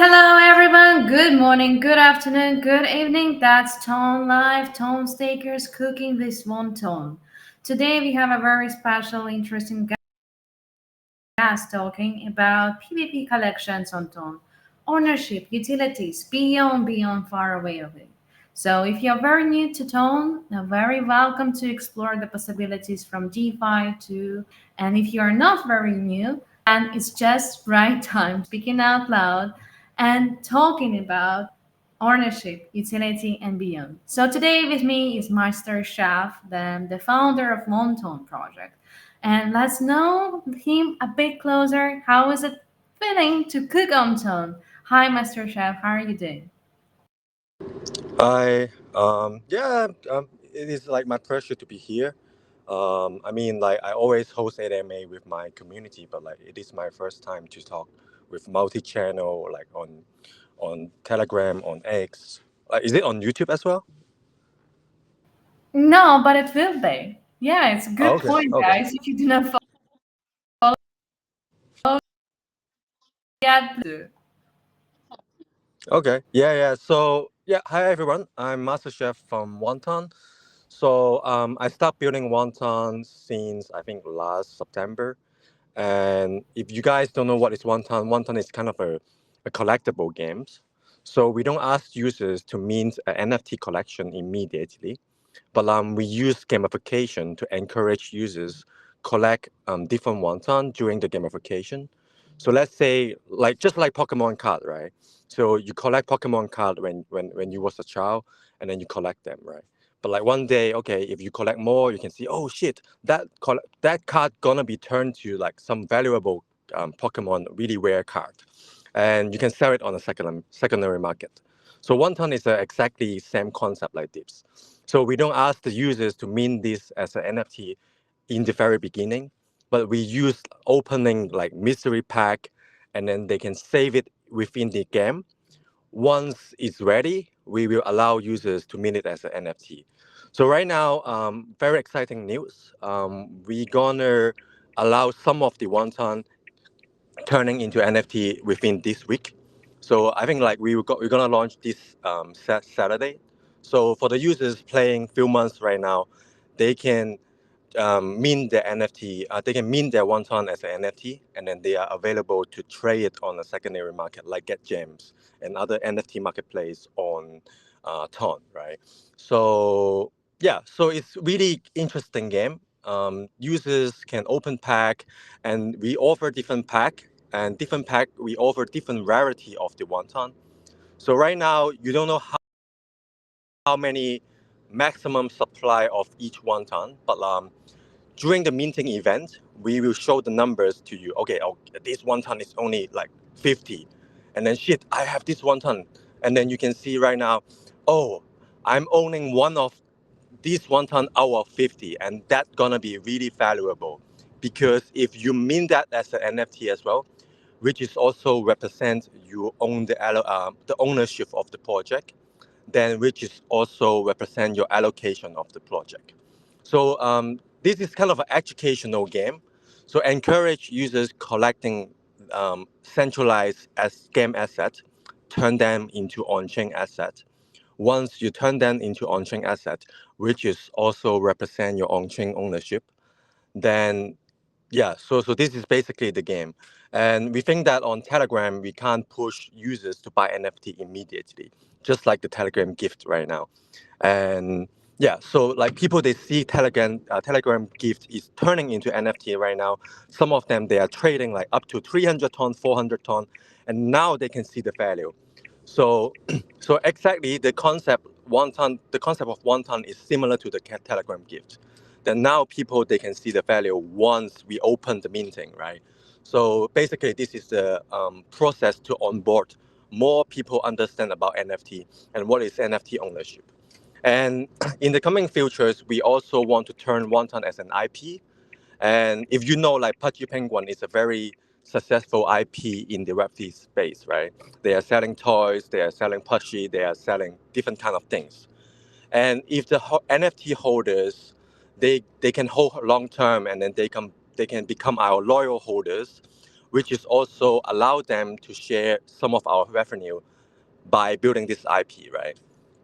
Hello, everyone. Good morning, good afternoon, good evening. That's Tone Live, Tonstakers cooking with WONTON. Today, we have a very special, interesting guest talking about PVP collections on Tone, ownership, utilities, beyond, far away. So, if you're very new to Tone, you're very welcome to explore the possibilities from DeFi to, and if you are not very new, and it's just right time speaking out loud and talking about ownership, utility, and beyond. So today with me is Master Chef, the founder of Monton Project. And let's know him a bit closer. How is it feeling to cook on tone? Hi, Master Chef. How are you doing? Hi. It is like my pleasure to be here. I always host AMA with my community, but like it is my first time to talk with multi-channel, like on Telegram, on X. Is it on YouTube as well? No, but it will be. Yeah, it's a Oh, good okay. point, Okay. guys. If you do not follow yet, please do. Okay. Yeah. So yeah. Hi everyone. I'm Master Chef from Wonton. I stopped building Wonton since I think last September. And if you guys don't know what is Wonton is kind of a collectible games. So we don't ask users to mint an NFT collection immediately, but we use gamification to encourage users collect different Wonton during the gamification. So let's say like just like Pokemon card, right? So you collect Pokemon card when you was a child, and then you collect them, right? But like one day, okay, if you collect more, you can see, oh shit, that card gonna be turned to like some valuable Pokemon really rare card, and you can sell it on a secondary market. So one ton is exactly same concept like this. So we don't ask the users to mint this as an NFT in the very beginning, but we use opening like mystery pack, and then they can save it within the game. Once it's ready, we will allow users to mint it as an NFT. So right now, very exciting news. We gonna allow some of the wonton turning into NFT within this week. So I think like we're gonna launch this Saturday. So for the users playing few months right now, they can mint their NFT. They can mint their wonton as an NFT, and then they are available to trade it on a secondary market like Get Gems and other NFT marketplace on Ton, right? So yeah, so it's really interesting game. Users can open pack, and we offer different pack, and different pack we offer different rarity of the wonton. So right now you don't know how many maximum supply of each wonton, but during the minting event, we will show the numbers to you. Okay, oh, this one ton is only like 50. And then shit, I have this one ton. And then you can see right now, oh, I'm owning one of this one ton out of 50. And that's gonna be really valuable. Because if you mint that as an NFT as well, which is also represent you own the ownership of the project, then which is also represent your allocation of the project. So this is kind of an educational game. So encourage users collecting centralized as game assets, turn them into on-chain assets. Once you turn them into on-chain assets, which is also represent your on-chain ownership, then yeah, so this is basically the game. And we think that on Telegram, we can't push users to buy NFT immediately, just like the Telegram gift right now. And yeah, so like people, they see Telegram gift is turning into NFT right now. Some of them, they are trading like up to 300 ton, 400 ton, and now they can see the value. So, so exactly the concept of one ton is similar to the Telegram gift. Then now people, they can see the value once we open the minting, right? So basically, this is the process to onboard more people understand about NFT and what is NFT ownership. And in the coming futures, we also want to turn Wonton as an IP. And if you know, like Pudgy Penguin is a very successful IP in the Web3 space, right? They are selling toys, they are selling Pudgy, they are selling different kind of things. And if the NFT holders, they can hold long term, and then they can become our loyal holders. which is also allow them to share some of our revenue by building this IP, right?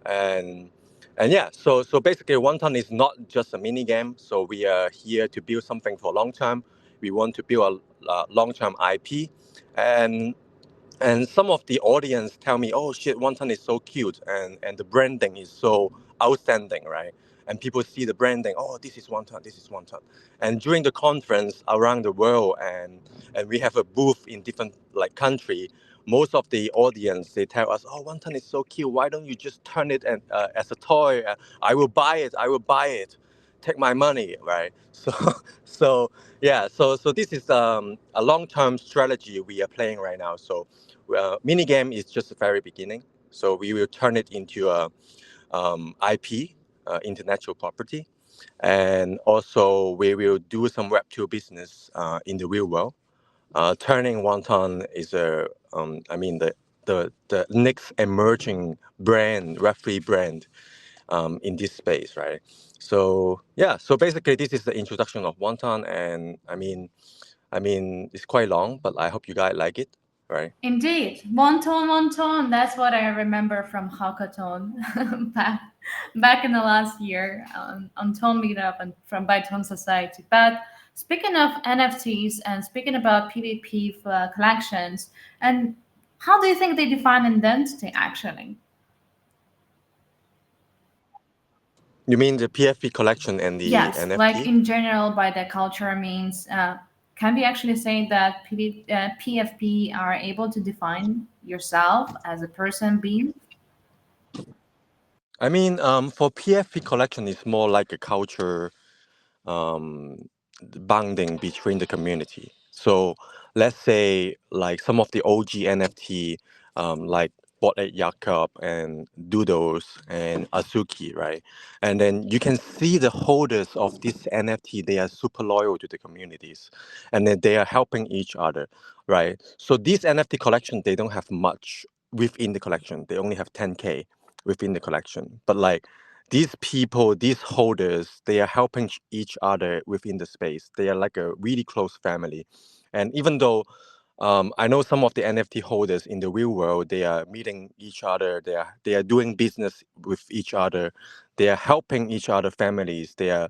And and yeah, so basically, Wonton is not just a mini game. So we are here to build something for long term. We want to build a long term IP, and some of the audience tell me, "Oh shit, Wonton is so cute, and the branding is so outstanding, right?" And people see the branding, "Oh, this is Wonton, this is Wonton." And during the conference around the world, and we have a booth in different like country, most of the audience they tell us, "Oh, Wonton is so cute. Why don't you just turn it as a toy? I will buy it. I will buy it. Take my money, right?" So, so yeah, so this is a long-term strategy we are playing right now. So mini game is just the very beginning. So we will turn it into a IP, intellectual property, and also we will do some Web2 business in the real world. Turning Wonton is I mean, the next emerging brand, Web3 brand in this space, right? So yeah, so basically this is the introduction of Wonton, and I mean, it's quite long, but I hope you guys like it, right? Indeed, wonton. That's what I remember from Hackathon back in the last year on Tone Meetup and from by Tone Society. But speaking of NFTs and speaking about PvP collections, and how do you think they define identity actually? You mean the PFP collection and the Yes, like NFT? in general, by the culture means, can we actually say that PFP are able to define yourself as a person being? I mean, for PFP collection, it's more like a culture um, bonding between the community. So let's say like some of the OG NFT, like Bot It Jakob and Doodles and Azuki, right? And then you can see the holders of this NFT, they are super loyal to the communities, and then they are helping each other, right? So this NFT collection, they don't have much within the collection. They only have 10K within the collection. But like these people, these holders, they are helping each other within the space. They are like a really close family. And even though I know some of the NFT holders in the real world, they are meeting each other, they are doing business with each other, they are helping each other families, they are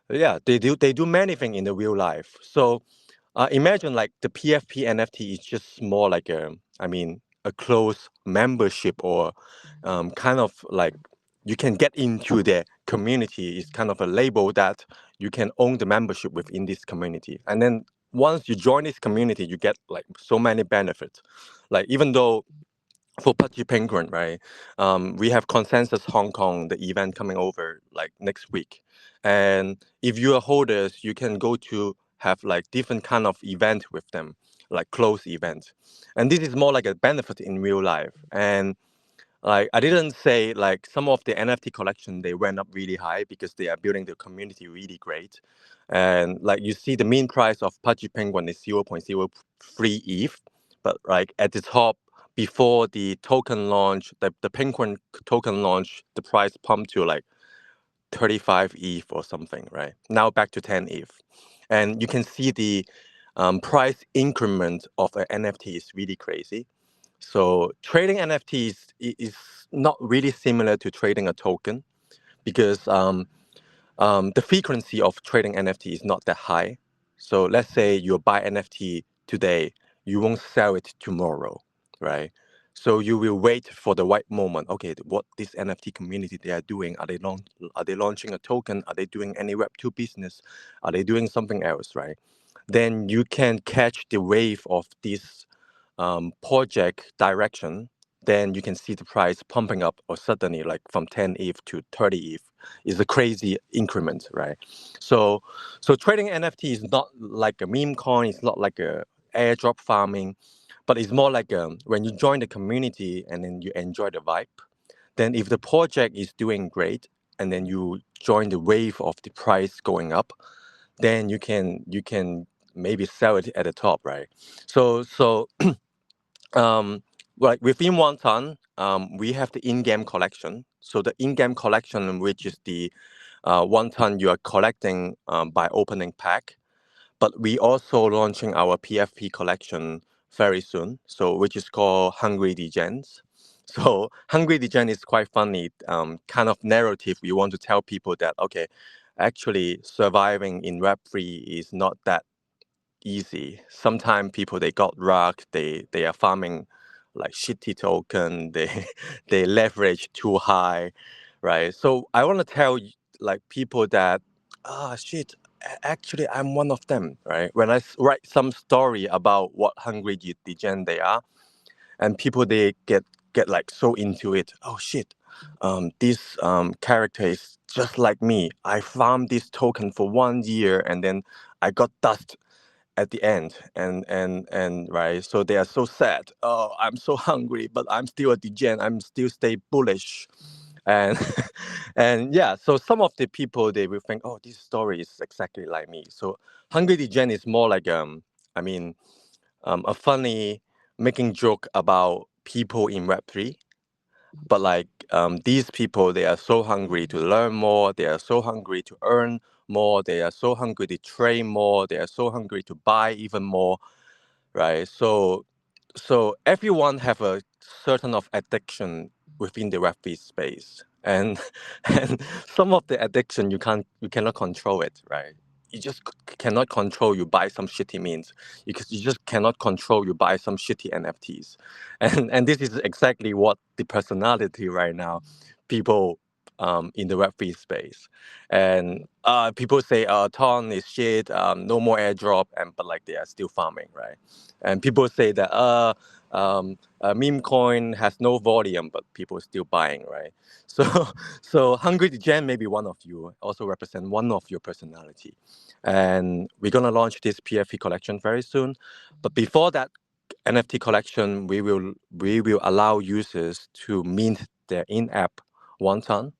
yeah, they do many things in the real life. So imagine like the PFP NFT is just more like a close membership or kind of like you can get into the community. It's kind of a label that you can own the membership within this community. And then once you join this community, you get like so many benefits. Like even though for Pudgy Penguin, right? We have Consensus Hong Kong, the event coming over like next week, and if you are holders, you can go to have like different kind of event with them, like close events, and this is more like a benefit in real life. And like I didn't say like some of the NFT collection they went up really high because they are building the community really great, and like you see the mean price of Pudgy Penguin is 0.03 ETH, but like at the top before the token launch, the Penguin token launch, the price pumped to like 35 ETH or something, right? Now back to 10 ETH, and you can see the price increment of an NFT is really crazy. So trading NFTs is not really similar to trading a token because the frequency of trading NFT is not that high. So let's say you buy NFT today, you won't sell it tomorrow, right? So you will wait for the right moment. Okay, what this NFT community they are doing? Are they launching a token? Are they doing any Web2 business? Are they doing something else, right? Then you can catch the wave of this project direction, then you can see the price pumping up or suddenly like from 10 ETH to 30 ETH is a crazy increment, right? So so trading NFT is not like a meme coin, it's not like a airdrop farming, but it's more like when you join the community and then you enjoy the vibe, then if the project is doing great and then you join the wave of the price going up, then you can maybe sell it at the top, right? So um, like within Wonton, we have the in-game collection. So the in-game collection, which is the Wonton you are collecting by opening pack. but we also launching our PFP collection very soon, so which is called Hungry Degens. So Hungry Degen is quite funny, kind of narrative. We want to tell people that okay, actually surviving in Web3 is not that easy. Sometimes people they got rugged, they are farming like shitty token, they they leverage too high, right? So I want to tell like people that shit, actually I'm one of them, right? When I write some story about what hungry degen they are, and people they get like so into it. Oh shit, this character is just like me. I farmed this token for 1 year and then I got dust at the end, and right, so they are so sad. Oh, I'm so hungry but I'm still a degen, I'm still stay bullish. And and yeah, so some of the people they will think, oh, this story is exactly like me. So hungry degen is more like I mean a funny making joke about people in web3, but like these people they are so hungry to learn more, they are so hungry to earn more, they are so hungry to train more, they are so hungry to buy even more, right? So everyone have a certain of addiction within the web3 space, and and some of the addiction you cannot control it, right? You just cannot control you buy some shitty memes, because you just cannot control you buy some shitty nfts. And this is exactly what the personality right now people in the web3 space. And people say ton is shit, no more airdrop, and but like they are still farming, right? And people say that meme coin has no volume, but people still buying, right? So so hungry to jam maybe one of you also represent one of your personality, and we're gonna launch this PFP collection very soon. But before that NFT collection, we will allow users to mint their in-app wonton,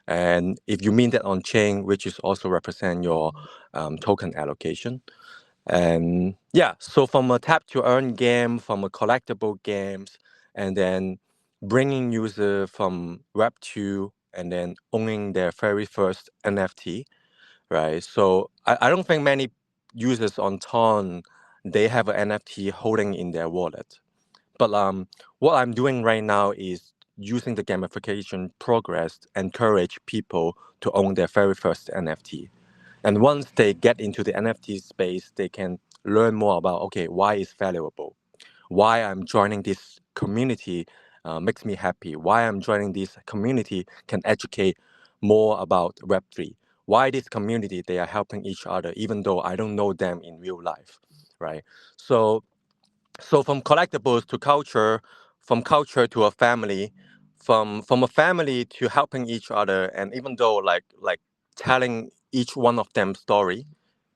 and if you mint it on chain, which is also represent your token allocation. And yeah, so from a tap to earn game, from a collectible games, and then bringing user from Web 2 and then owning their very first NFT, right? So I don't think many users on Ton, they have an NFT holding in their wallet. But what I'm doing right now is using the gamification progress to encourage people to own their very first NFT. And once they get into the NFT space, they can learn more about okay, why it's valuable, why I'm joining this community makes me happy, why I'm joining this community can educate more about Web3, why this community they are helping each other even though I don't know them in real life, right? So so from collectibles to culture, from culture to a family, from a family to helping each other, and even though like telling each one of them story,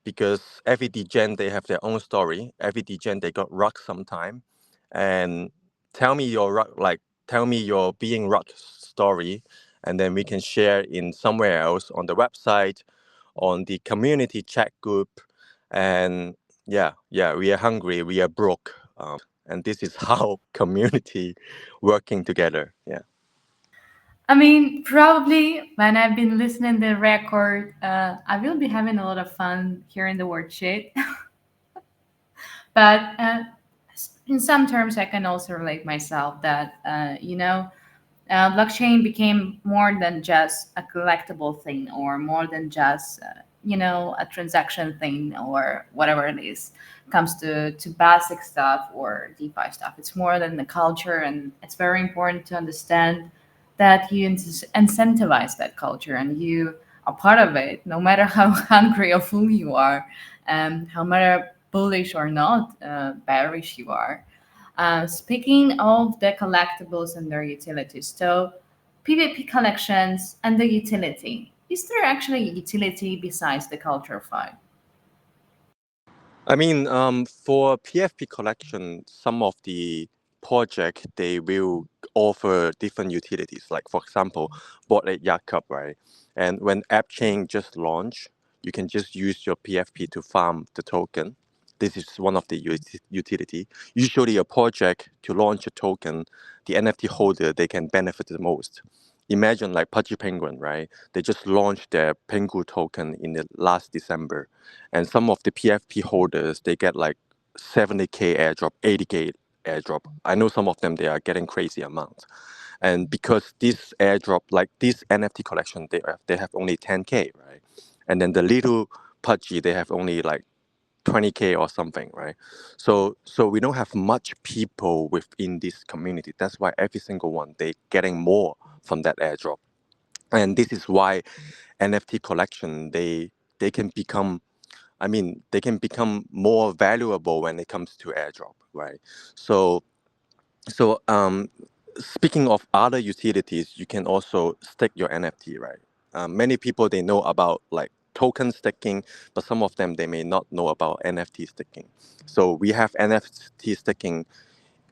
because every degen they have their own story. Every degen they got rock sometime, and tell me your tell me your being rock story, and then we can share in somewhere else on the website, on the community chat group, and yeah, we are hungry, we are broke, and this is how community working together. Yeah. I mean, probably when I've been listening the record, I will be having a lot of fun hearing the word shit. But in some terms, I can also relate myself that blockchain became more than just a collectible thing or more than just a transaction thing or whatever it is comes to basic stuff or DeFi stuff. It's more than the culture, and it's very important to understand that you incentivize that culture and you are part of it, no matter how hungry or full you are, how matter bullish or not bearish you are. Speaking of the collectibles and their utilities, so PvP collections and the utility. Is there actually a utility besides the culture fight? I mean, for PFP collection, some of the project they will offer different utilities. Like for example, Bored Ape Yacht Club, right? And when App Chain just launched, you can just use your PFP to farm the token. This is one of the utility. Usually, a project to launch a token, the NFT holder they can benefit the most. imagine like Pudgy Penguin, right? They just launched their Pengu token in the last December, and some of the PFP holders they get like 70K airdrop, 80K airdrop. I know some of them they are getting crazy amounts, and because this airdrop, like this NFT collection, they have only 10K, right? And then the little Pudgy they have only like 20K or something, right? So we don't have much people within this community. That's why every single one they getting more from that airdrop. And this is why NFT collection they can become, I mean, they can become more valuable when it comes to airdrop, right? So so speaking of other utilities, you can also stake your NFT, right? Many people they know about like token staking, but some of them they may not know about NFT staking. So we have NFT staking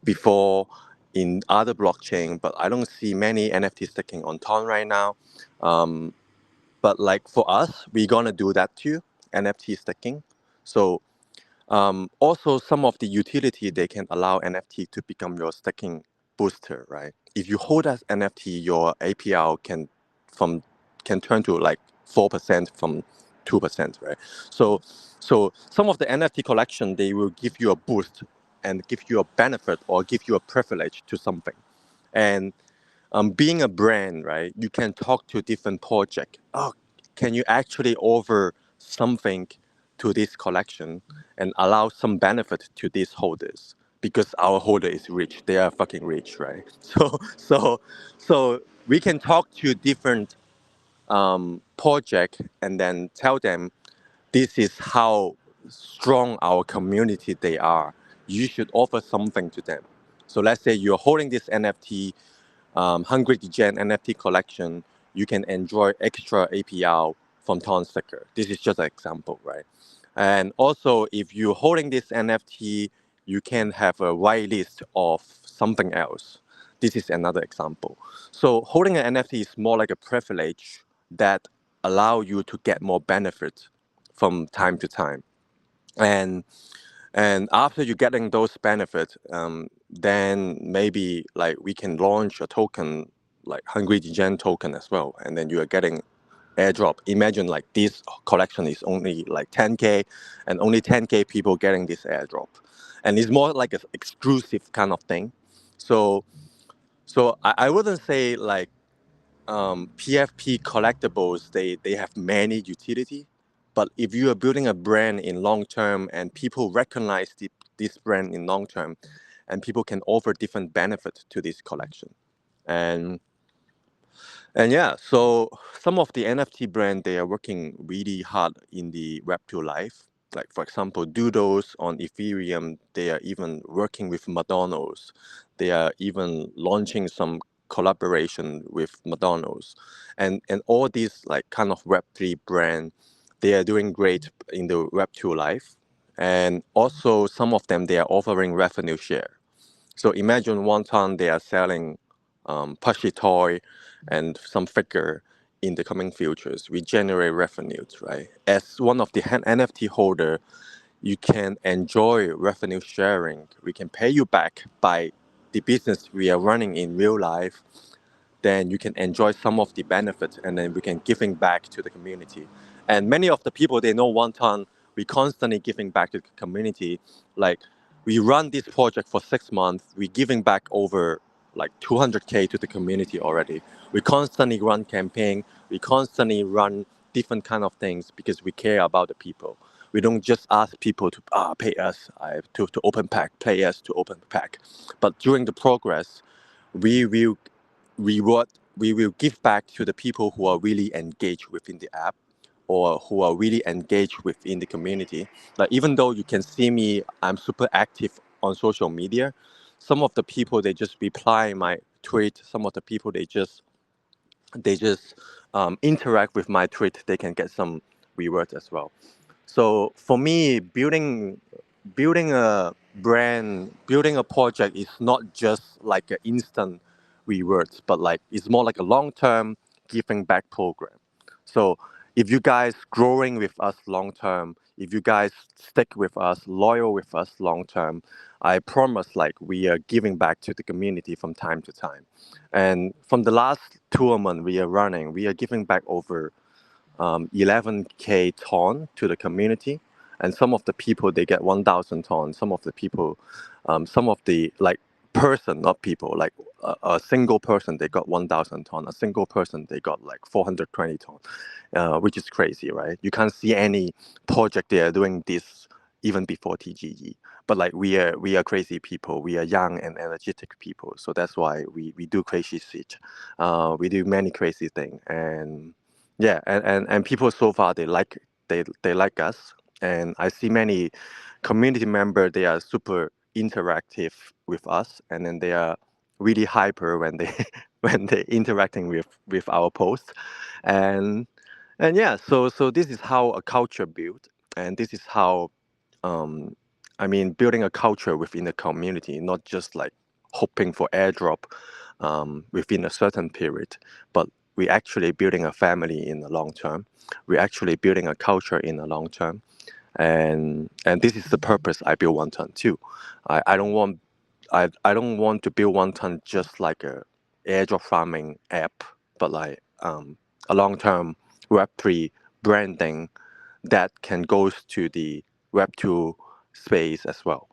before in other blockchain, but I don't see many NFT staking on Ton right now. Um, but like for us, we're gonna do that too, NFT staking. So also, some of the utility they can allow NFT to become your staking booster, right? If you hold as NFT, your APR from can turn to like 4% from 2%, right? So so some of the NFT collection they will give you a boost and give you a benefit or give you a privilege to something. And being a brand, right? You can talk to different project. Oh, can you actually offer something to this collection and allow some benefit to these holders? Because our holder is rich, they are fucking rich, right? So we can talk to different project and then tell them this is how strong our community they are. You should offer something to them. So let's say you're holding this NFT, Hungry Gen NFT collection, you can enjoy extra APR from Tonstakers. This is just an example, right? And also, if you're holding this NFT, you can have a whitelist of something else. This is another example. So holding an NFT is more like a privilege that allow you to get more benefit from time to time. And and after you're getting those benefits, then maybe like we can launch a token like Hungry Gen token as well, and then you are getting airdrop. Imagine like this collection is only like 10K, and only 10K people getting this airdrop, and it's more like an exclusive kind of thing. So so I wouldn't say like PFP collectibles they have many utility, but if you are building a brand in long term and people recognize this brand in long term, and people can offer different benefits to this collection, and and yeah, so some of the NFT brand they are working really hard in the Web2 life. Like for example, Doodles on Ethereum, they are even working with McDonald's. They are even launching some collaboration with McDonald's, and all these like kind of Web3 brand, they are doing great in the Web2 life, and also some of them they are offering revenue share. So imagine one time they are selling plushie toy and some figure in the coming futures. We generate revenues, right? As one of the NFT holder, you can enjoy revenue sharing. We can pay you back by the business we are running in real life, then you can enjoy some of the benefits and then we can giving back to the community. And many of the people they know one ton, we constantly giving back to the community. Like we run this project for 6 months, we giving back over like 200K to the community already. We constantly run campaign, we constantly run different kind of things because we care about the people. We don't just ask people to pay us to open pack, pay us to open pack. But during the progress, we will reward we will give back to the people who are really engaged within the app or who are really engaged within the community. Like even though you can see me, I'm super active on social media. Some of the people they just reply my tweet. Some of the people they just interact with my tweet. They can get some rewards as well. So for me, building a brand, building a project is not just like an instant rewards, but like it's more like a long term giving back program. So if you guys growing with us long term, if you guys stick with us, loyal with us long term, I promise like we are giving back to the community from time to time. And from the last tournament we are running, we are giving back over 11K ton to the community, and some of the people they get 1,000 ton. Some of the people, some of the like person, not people, like a single person they got 1,000 ton. A single person they got like 420 ton, which is crazy, right? You can't see any project they are doing this even before TGE. But like we are crazy people. We are young and energetic people, so that's why we do crazy shit. We do many crazy things, and yeah, and people so far they like us, and I see many community member they are super interactive with us, and then they are really hyper when they when they interacting with our posts, and yeah, so this is how a culture built, and this is how um, I mean, building a culture within the community, not just like hoping for airdrop within a certain period, but we're actually building a family in the long term. We're actually building a culture in the long term, and this is the purpose I build Wonton too. I don't want I don't want to build Wonton just like a airdrop farming app, but like a long term Web3 branding that can go to the Web2 space as well.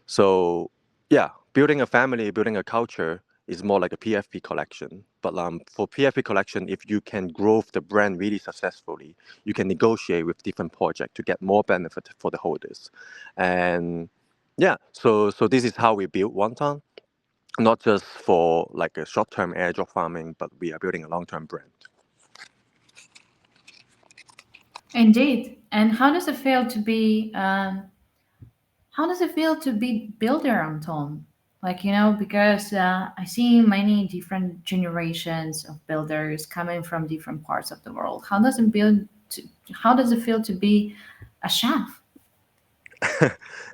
So yeah, building a family, building a culture is more like a PFP collection. But for PFP collection, if you can grow the brand really successfully, you can negotiate with different projects to get more benefit for the holders. And yeah, so this is how we build Wonton, not just for like a short-term airdrop farming, but we are building a long-term brand. Indeed. And how does it feel to be builder on Tom? Like, because I see many different generations of builders coming from different parts of the world. How does it feel to be a chef?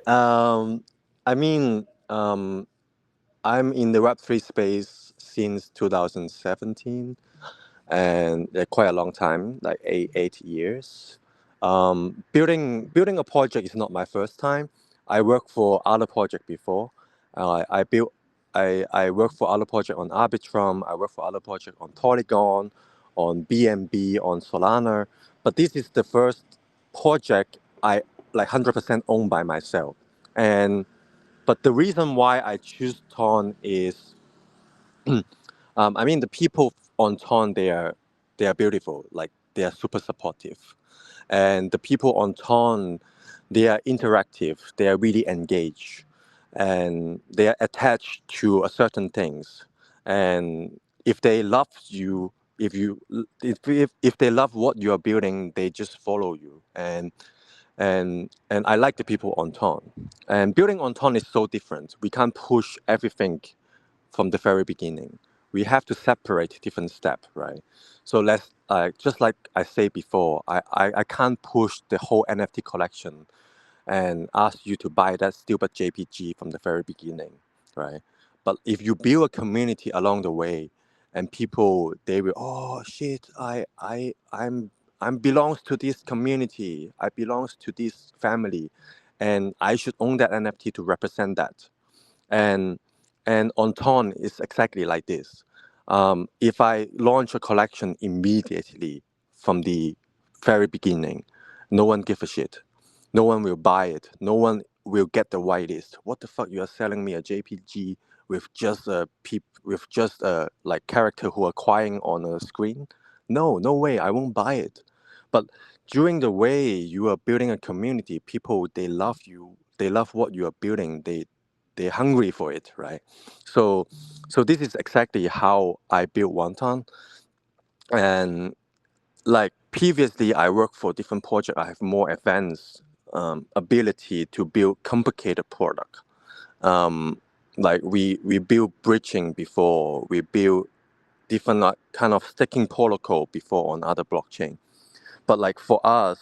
um, I mean, I'm in the Web3 space since 2017, and quite a long time, like eight years. Building a project is not my first time. I worked for other project before. I built I worked for other project on Arbitrum. I worked for other project on Polygon, on BNB, on Solana. But this is the first project I like 100% owned by myself. And but the reason why I choose Ton is I mean, the people on Ton, they are beautiful. Like they are super supportive, and the people on Ton, they are interactive. They are really engaged, and they are attached to a certain things. And if they love you, if they love what you are building, they just follow you. And I like the people on Ton. And building on Ton is so different. We can't push everything from the very beginning. We have to separate different steps, right? So let's just like I said before, I can't push the whole NFT collection and ask you to buy that stupid JPG from the very beginning, right? But if you build a community along the way, and people they will, oh shit, I'm belongs to this community, I belongs to this family, and I should own that NFT to represent that. And on Ton is exactly like this. If I launch a collection immediately from the very beginning, no one give a shit. No one will buy it. No one will get the whitelist. What the fuck? You are selling me a JPG with just a with just a like character who are crying on a screen? No, no way. I won't buy it. But during the way you are building a community, people they love you. They love what you are building. They're hungry for it, right? So this is exactly how I built Wonton. And like previously I worked for different projects. I have more advanced ability to build complicated product. um, like we build bridging before, we build different kind of staking protocol before on other blockchain. But like for us,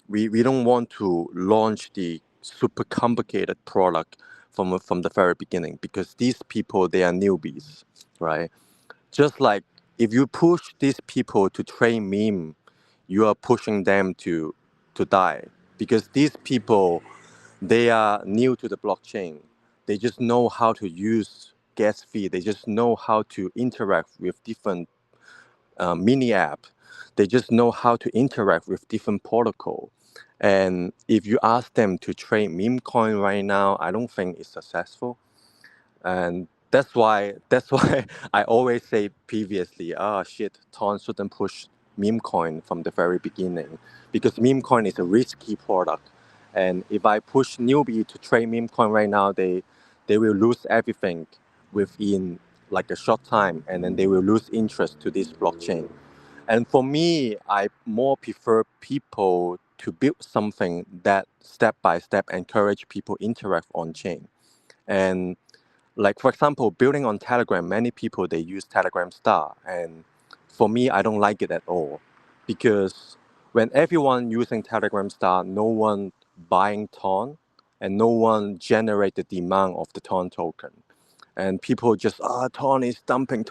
we don't want to launch the super complicated product from the very beginning, because these people they are newbies, right? Just like if you push these people to train meme, you are pushing them to die, because these people they are new to the blockchain. They just know how to use gas fee. They just know how to interact with different mini app. They just know how to interact with different protocol. And if you ask them to trade meme coin right now, I don't think it's successful. And that's why I always say previously, ah shit, Ton shouldn't push meme coin from the very beginning because meme coin is a risky product. And if I push newbie to trade meme coin right now, they will lose everything within like a short time, and then they will lose interest to this blockchain. And for me, I more prefer people to build something that step by step encourage people interact on chain. And like for example, building on Telegram, many people they use Telegram Star, and for me, I don't like it at all because when everyone using Telegram Star, no one buying Ton, and no one generate the demand of the Ton token, and people just Ton is dumping.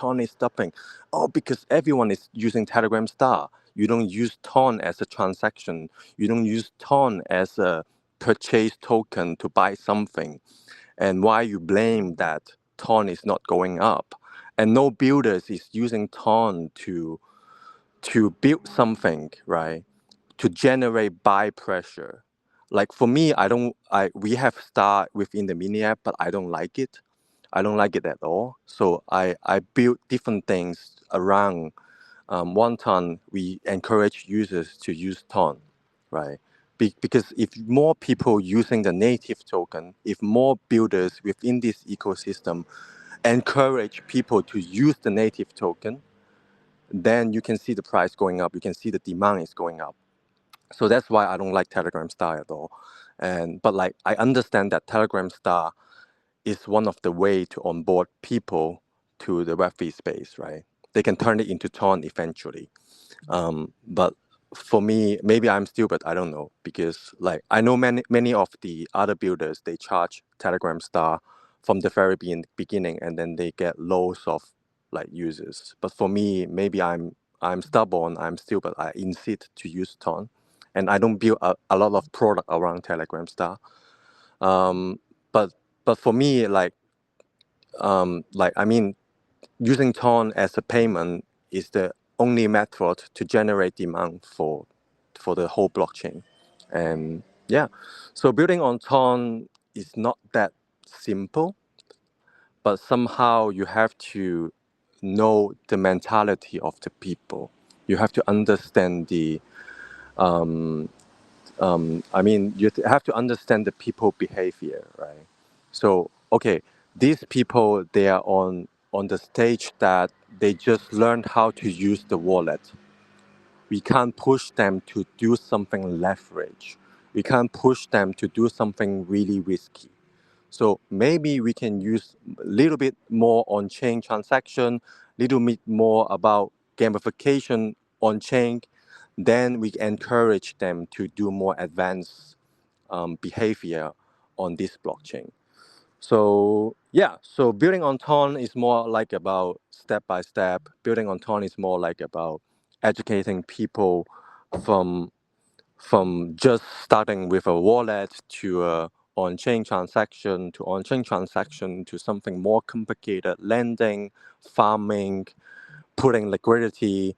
Oh, because everyone is using Telegram Star. You don't use Ton as a transaction. You don't use Ton as a purchase token to buy something, and why you blame that ton is not going up, and no builders is using ton to build something, right, to generate buy pressure. Like for me, I don't I we have star within the mini app, but I don't like it. I don't like it at all, so I build different things around one ton. We encourage users to use ton, right? Because if more people using the native token, if more builders within this ecosystem encourage people to use the native token, then you can see the price going up. You can see the demand is going up. So that's why I don't like Telegram Star at all. And but like I understand that Telegram Star is one of the way to onboard people to the Web3 space, right? They can turn it into Ton eventually. But for me, maybe I'm stupid. I don't know because like I know many of the other builders they charge Telegram Star from the very beginning, and then they get loads of like users. But for me, maybe I'm stubborn. I'm stupid. I insist to use Ton, and I don't build a lot of product around Telegram Star. Um, but but for me, like I mean, using Ton as a payment is the only method to generate demand for the whole blockchain. And yeah, so building on Ton is not that simple, but somehow you have to know the mentality of the people. You have to understand the I mean, have to understand the people behavior, right? So, okay, these people they are on the stage that they just learned how to use the wallet. We can't push them to do something leverage. We can't push them to do something really risky. So maybe we can use a little bit more on-chain transaction, little bit more about gamification on-chain. Then we encourage them to do more advanced behavior on this blockchain. So yeah, so building on Ton is more like about step by step. Building on Ton is more like about educating people from just starting with a wallet to a on-chain transaction to on-chain transaction to something more complicated, lending, farming, putting liquidity.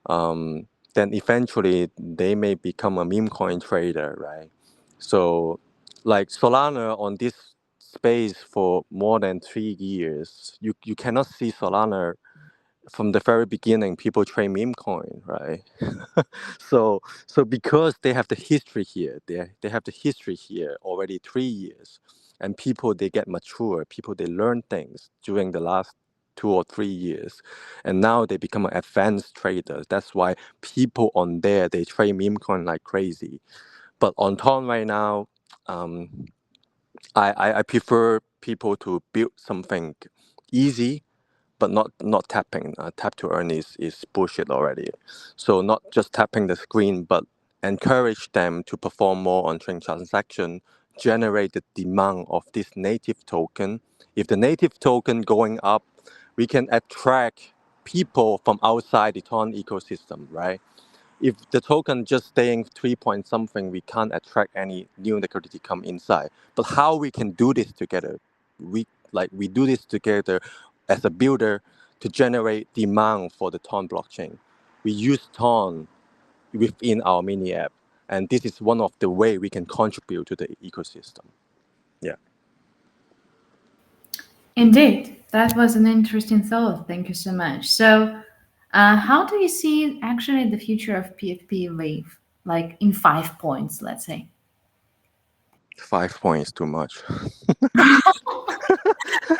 Then eventually they may become a meme coin trader, right? So, like Solana on this space for more than 3 years, you cannot see Solana from the very beginning. People trade meme coin, right? So because they have the history here, they have the history here already 3 years, and people they get mature, people they learn things during the last 2 or 3 years, and now they become advanced traders. That's why people on there they trade meme coin like crazy. But on Ton right now, um, I prefer people to build something easy but not tapping. Tap to earn is bullshit already. So not just tapping the screen, but encourage them to perform more on-chain transaction, generate the demand of this native token. If the native token going up, we can attract people from outside the Ton ecosystem, right? if the token just staying 3 point something, we can't attract any new liquidity come inside. But how we can do this together? We do this together as a builder to generate demand for the Ton blockchain. We use Ton within our mini app, and this is one of the way we can contribute to the ecosystem. Yeah. Indeed, that was an interesting thought. Thank you so much. So, how do you see actually the future of PFP live? Like in 5 points, let's say. 5 points too much.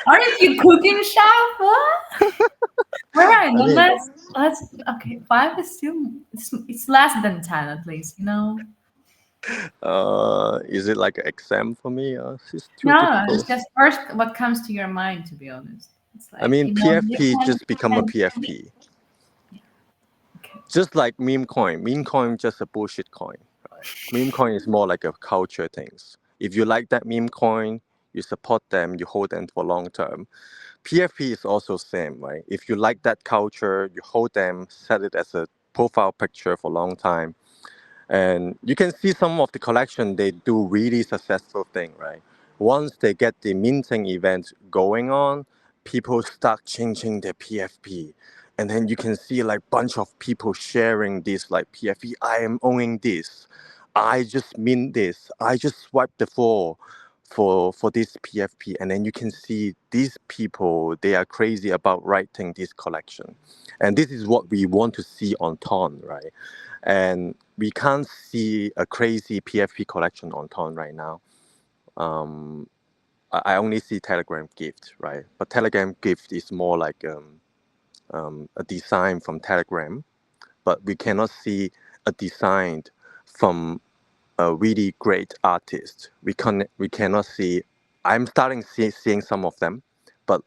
Aren't you cooking, chef? What? All right, I then mean, let's. Okay, five is still it's less than 10 at least. You know. is it like an exam for me? It's too No, it's difficult. just first what comes to your mind. To be honest, it's I like mean, you PFP can just become a you PFP. yeah, okay. Just like meme coin. Meme coin just a bullshit coin. Right? Meme coin is more like a culture things. If you like that meme coin, you support them, you hold them for long term. PFP is also same, right? If you like that culture, you hold them, set it as a profile picture for a long time. And you can see some of the collection, they do really successful thing, right? Once they get the minting event going on, people start changing their PFP. And then you can see like bunch of people sharing this like PFP. I am owning this. I just mint this. I just swipe the floor for this PFP. And then you can see these people, they are crazy about writing this collection. And this is what we want to see on Ton, right? And we can't see a crazy PFP collection on Ton right now. Um, I only see Telegram Gift, right? But Telegram Gift is more like a design from Telegram, but we cannot see a design from a really great artist. We cannot see. I'm starting seeing some of them, but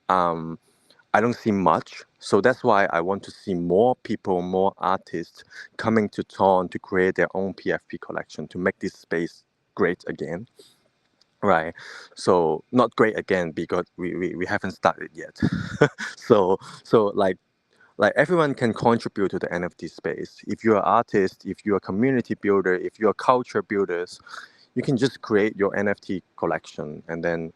um, I don't see much. So that's why I want to see more people, more artists coming to town to create their own PFP collection to make this space great again. Right. So not great again because we haven't started yet. So everyone can contribute to the NFT space. If you're an artist, if you're a community builder, if you're culture builders, you can just create your NFT collection and then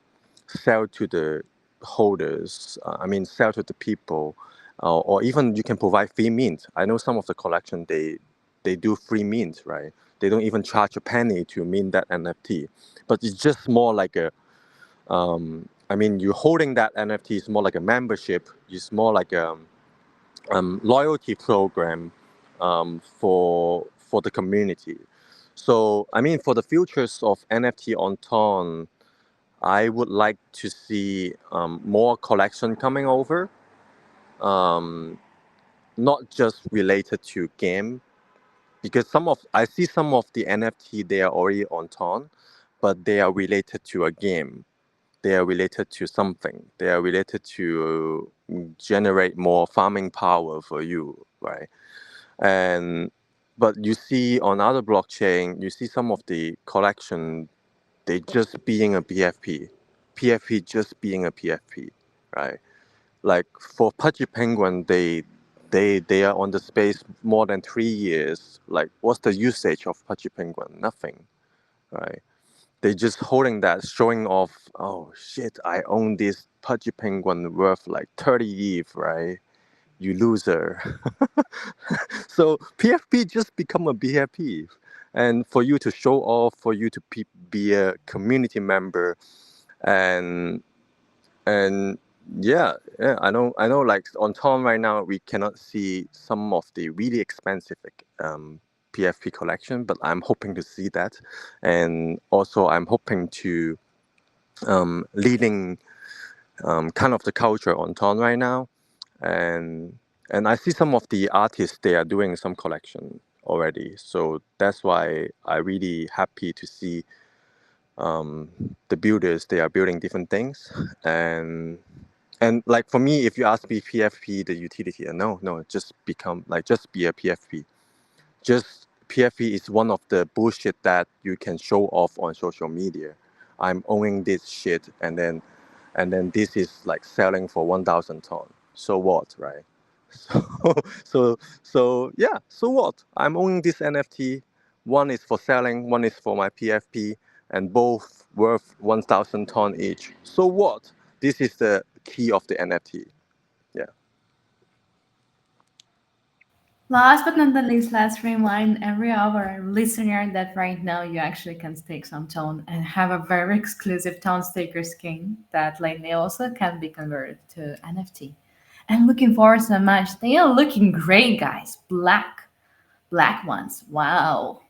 sell to the holders. Sell to the people, or even you can provide free mint. I know some of the collection they do free mint, right? They don't even charge a penny to mint that NFT, but it's just more like a. You holding that NFT is more like a membership. It's more like a loyalty program for the community. So for the futures of NFT on Ton, I would like to see more collection coming over, um, not just related to game, because I see some of the NFT they are already on Ton, but they are related to a game. They are related to something. They are related to generate more farming power for you, right? And but you see on other blockchain, you see some of the collection they just being a PFP, PFP just being a PFP, right? Like for Pudgy Penguin, they are on the space more than 3 years. Like, what's the usage of Pudgy Penguin? Nothing, right? They just holding that, showing off. Oh shit! I own this Pudgy Penguin worth like 30 ETH, right? You loser. So PFP just become a PFP, and for you to show off, for you to be a community member, and and yeah, I know. Like on Tom right now, we cannot see some of the really expensive PFP collection, but I'm hoping to see that, and also I'm hoping to leading kind of the culture on Tom right now, and I see some of the artists they are doing some collection already, so that's why I really happy to see the builders they are building different things, and like for me, if you ask me PFP the utility, no, just be a PFP. Just PFP is one of the bullshit that you can show off on social media. I'm owning this shit, and then this is like selling for 1,000 ton. So what, right? So, yeah. So what? I'm owning this NFT. One is for selling, one is for my PFP, and both worth 1,000 ton each. So what? This is the key of the NFT. Yeah. Last but not the least, let's remind every of our listener that right now you actually can stake some tone and have a very exclusive tone staker skin that lately also can be converted to NFT. And looking forward so much. They are looking great, guys. Black ones. Wow.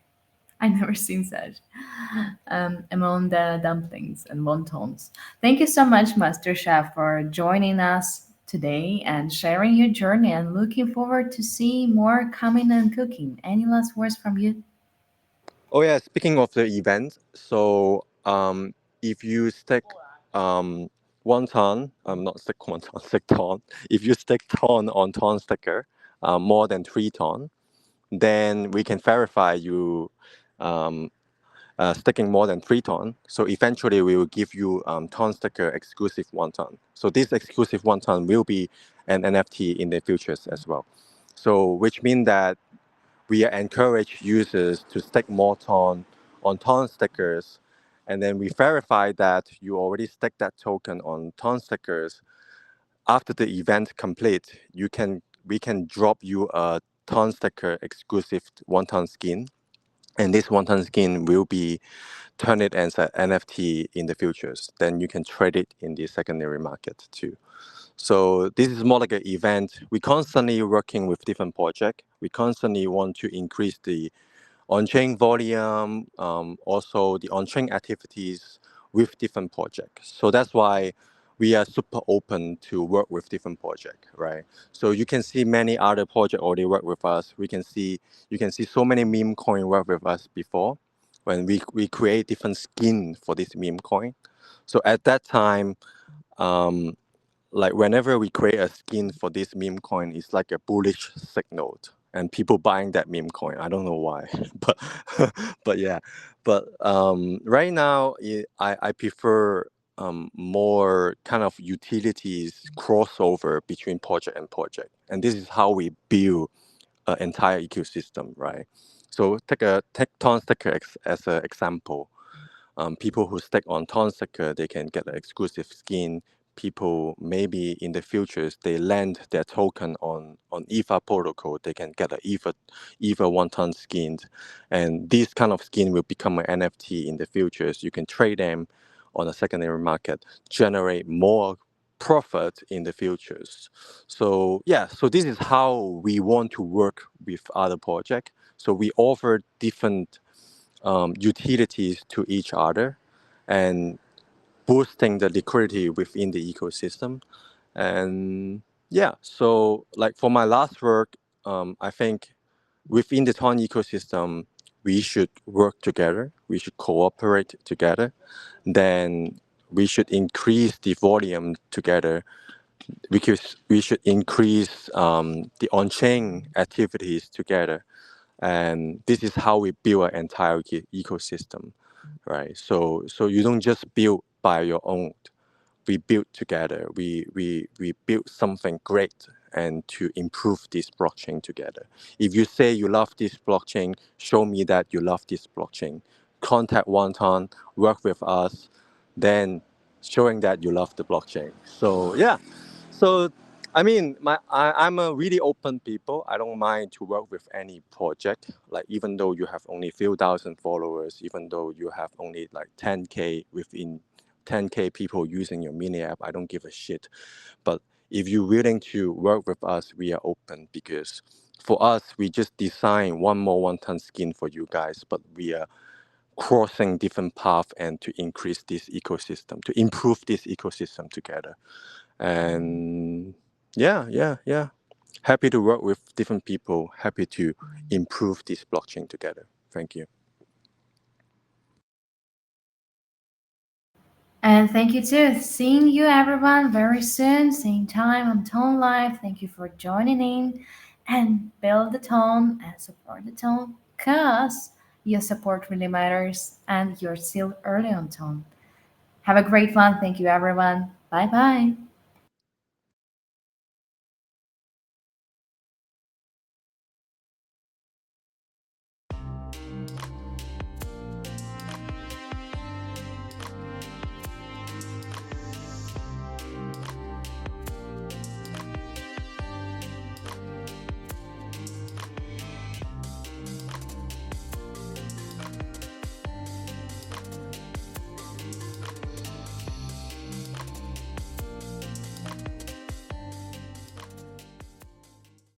I never seen such. Among the dumplings and wontons. Thank you so much, Master Chef, for joining us today and sharing your journey. And looking forward to see more coming and cooking. Any last words from you? Oh yeah. Speaking of the event, so if you stick um, 1 ton, not stick 1 ton, stick ton. If you stick ton on ton sticker, more than 3 ton, then we can verify you um, sticking more than 3 ton. So eventually we will give you ton sticker exclusive 1 ton. So this exclusive 1 ton will be an NFT in the futures as well. So which means that we encourage users to stick more ton on ton stickers, and then we verify that you already stick that token on ton stickers. After the event complete, we can drop you a ton sticker exclusive 1 ton skin, and this 1 ton skin will be turn it as an NFT in the futures. Then you can trade it in the secondary market too. So this is more like an event. We constantly working with different projects. We constantly want to increase the on-chain volume, also the on-chain activities with different projects. So that's why we are super open to work with different projects, right? So you can see many other projects already work with us. You can see so many meme coin work with us before when we create different skin for this meme coin. So at that time, um, like whenever we create a skin for this meme coin, it's like a bullish signal, and people buying that meme coin. I don't know why, but but yeah. But right now, I prefer more kind of utilities crossover between project and project, and this is how we build an entire ecosystem, right? So take Tonstakers as an example. People who stake on Tonstakers, they can get an exclusive skin. People maybe in the futures they lend their token on EVA protocol, they can get a EVA 1 ton skin, and this kind of skin will become an NFT in the futures. You can trade them on a secondary market, generate more profit in the futures. So yeah, so this is how we want to work with other projects. So we offer different utilities to each other and boosting the liquidity within the ecosystem. And yeah, so like for my last work, I think within the Ton ecosystem, we should work together, we should cooperate together, then we should increase the volume together because we should increase the on-chain activities together, and this is how we build an entire ecosystem, right? So you don't just build by your own, we build together, we build something great and to improve this blockchain together. If you say you love this blockchain, show me that you love this blockchain, contact Wonton, work with us, then showing that you love the blockchain. So yeah, so I mean, I'm a really open people. I don't mind to work with any project. Like even though you have only few thousand followers, even though you have only like 10K within 10K people using your mini app, I don't give a shit. But if you're willing to work with us, we are open because for us, we just design one more 1 ton skin for you guys, but we are crossing different paths and to increase this ecosystem, to improve this ecosystem together. And yeah. Happy to work with different people. Happy to improve this blockchain together. Thank you. And thank you too. Seeing you everyone very soon, same time on Tone Live. Thank you for joining in and build the tone and support the tone because your support really matters and you're still early on tone. Have a great one. Thank you everyone. Bye bye.